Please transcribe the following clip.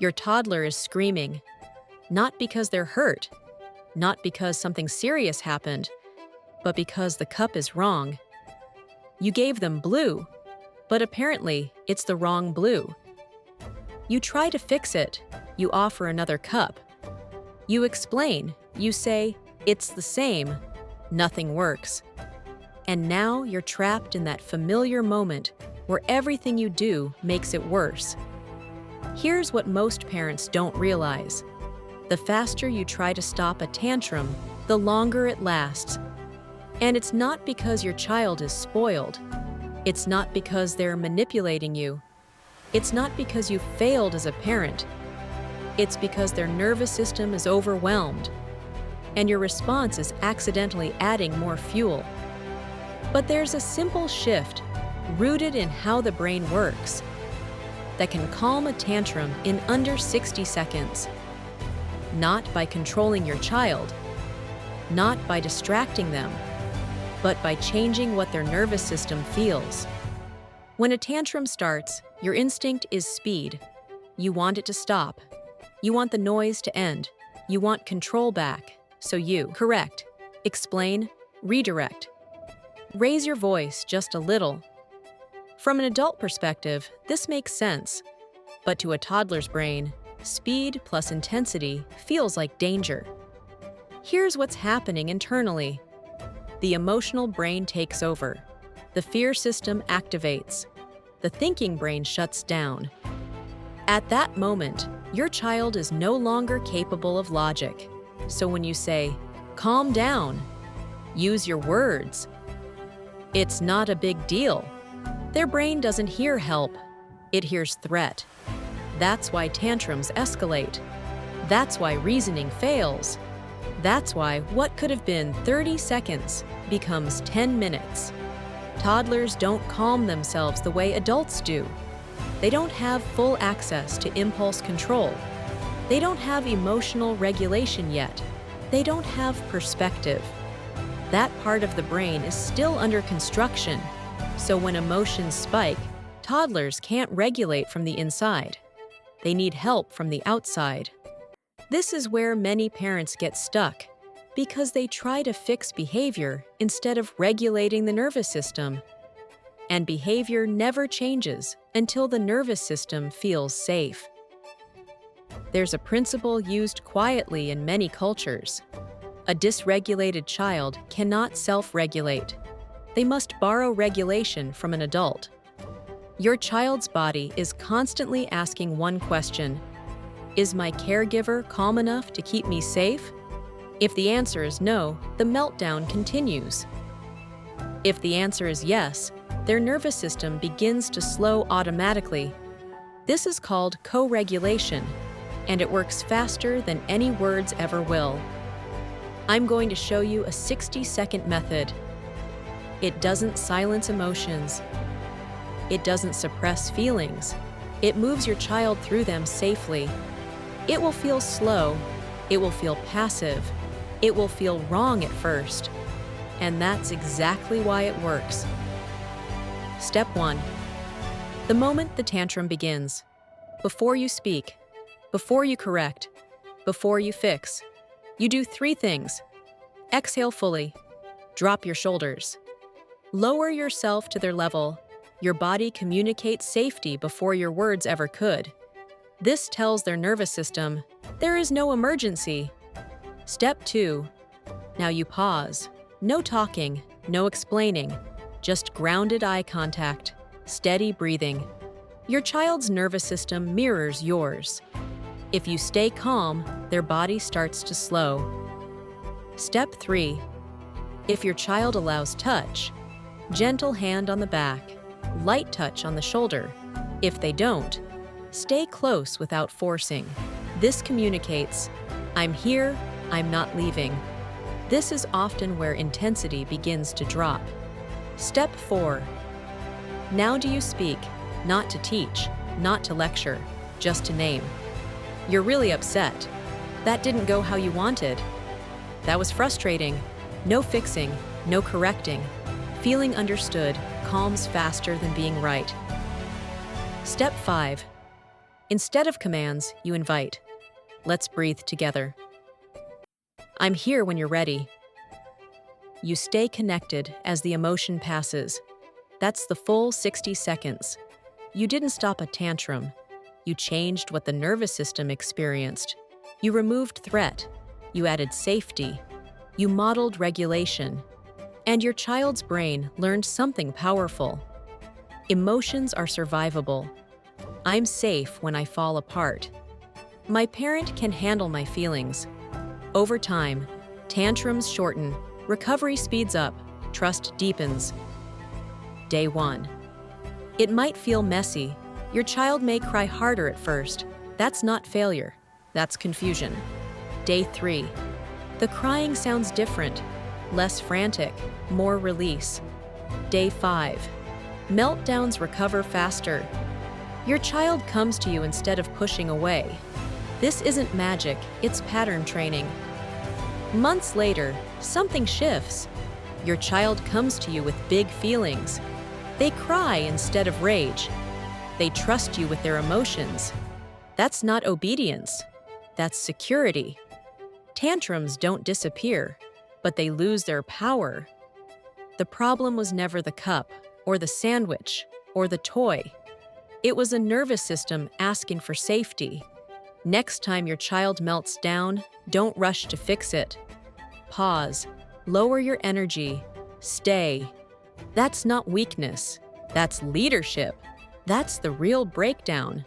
Your toddler is screaming, not because they're hurt, not because something serious happened, but because the cup is wrong. You gave them blue, but apparently it's the wrong blue. You try to fix it. You offer another cup. You explain. You say, it's the same. Nothing works. And now you're trapped in that familiar moment where everything you do makes it worse. Here's what most parents don't realize. The faster you try to stop a tantrum, the longer it lasts. And it's not because your child is spoiled. It's not because they're manipulating you. It's not because you failed as a parent. It's because their nervous system is overwhelmed, and your response is accidentally adding more fuel. But there's a simple shift, rooted in how the brain works, that can calm a tantrum in under 60 seconds. Not by controlling your child, not by distracting them, but by changing what their nervous system feels. When a tantrum starts, your instinct is speed. You want it to stop. You want the noise to end. You want control back. So you correct, explain, redirect. Raise your voice just a little. From an adult perspective, this makes sense. But to a toddler's brain, speed plus intensity feels like danger. Here's what's happening internally. The emotional brain takes over. The fear system activates. The thinking brain shuts down. At that moment, your child is no longer capable of logic. So when you say, calm down, use your words, it's not a big deal. Their brain doesn't hear help. It hears threat. That's why tantrums escalate. That's why reasoning fails. That's why what could have been 30 seconds becomes 10 minutes. Toddlers don't calm themselves the way adults do. They don't have full access to impulse control. They don't have emotional regulation yet. They don't have perspective. That part of the brain is still under construction. So when emotions spike, toddlers can't regulate from the inside. They need help from the outside. This is where many parents get stuck, because they try to fix behavior instead of regulating the nervous system. And behavior never changes until the nervous system feels safe. There's a principle used quietly in many cultures. A dysregulated child cannot self-regulate. They must borrow regulation from an adult. Your child's body is constantly asking one question: is my caregiver calm enough to keep me safe? If the answer is no, the meltdown continues. If the answer is yes, their nervous system begins to slow automatically. This is called co-regulation, and it works faster than any words ever will. I'm going to show you a 60-second method. It doesn't silence emotions. It doesn't suppress feelings. It moves your child through them safely. It will feel slow. It will feel passive. It will feel wrong at first. And that's exactly why it works. Step 1. The moment the tantrum begins. Before you speak, before you correct, before you fix, you do 3 things. Exhale fully. Drop your shoulders. Lower yourself to their level. Your body communicates safety before your words ever could. This tells their nervous system, there is no emergency. Step 2. Now you pause. No talking, no explaining. Just grounded eye contact, steady breathing. Your child's nervous system mirrors yours. If you stay calm, their body starts to slow. Step 3. If your child allows touch, gentle hand on the back, light touch on the shoulder. If they don't, stay close without forcing. This communicates, I'm here, I'm not leaving. This is often where intensity begins to drop. Step 4. Now do you speak, not to teach, not to lecture, just to name. You're really upset. That didn't go how you wanted. That was frustrating. No fixing, no correcting. Feeling understood calms faster than being right. Step 5. Instead of commands, you invite. Let's breathe together. I'm here when you're ready. You stay connected as the emotion passes. That's the full 60 seconds. You didn't stop a tantrum. You changed what the nervous system experienced. You removed threat. You added safety. You modeled regulation. And your child's brain learned something powerful. Emotions are survivable. I'm safe when I fall apart. My parent can handle my feelings. Over time, tantrums shorten, recovery speeds up, trust deepens. Day 1. It might feel messy. Your child may cry harder at first. That's not failure. That's confusion. Day 3. The crying sounds different. Less frantic, more release. Day 5. Meltdowns recover faster. Your child comes to you instead of pushing away. This isn't magic, it's pattern training. Months later, something shifts. Your child comes to you with big feelings. They cry instead of rage. They trust you with their emotions. That's not obedience. That's security. Tantrums don't disappear, but they lose their power. The problem was never the cup, or the sandwich, or the toy. It was a nervous system asking for safety. Next time your child melts down, don't rush to fix it. Pause. Lower your energy. Stay. That's not weakness. That's leadership. That's the real breakdown.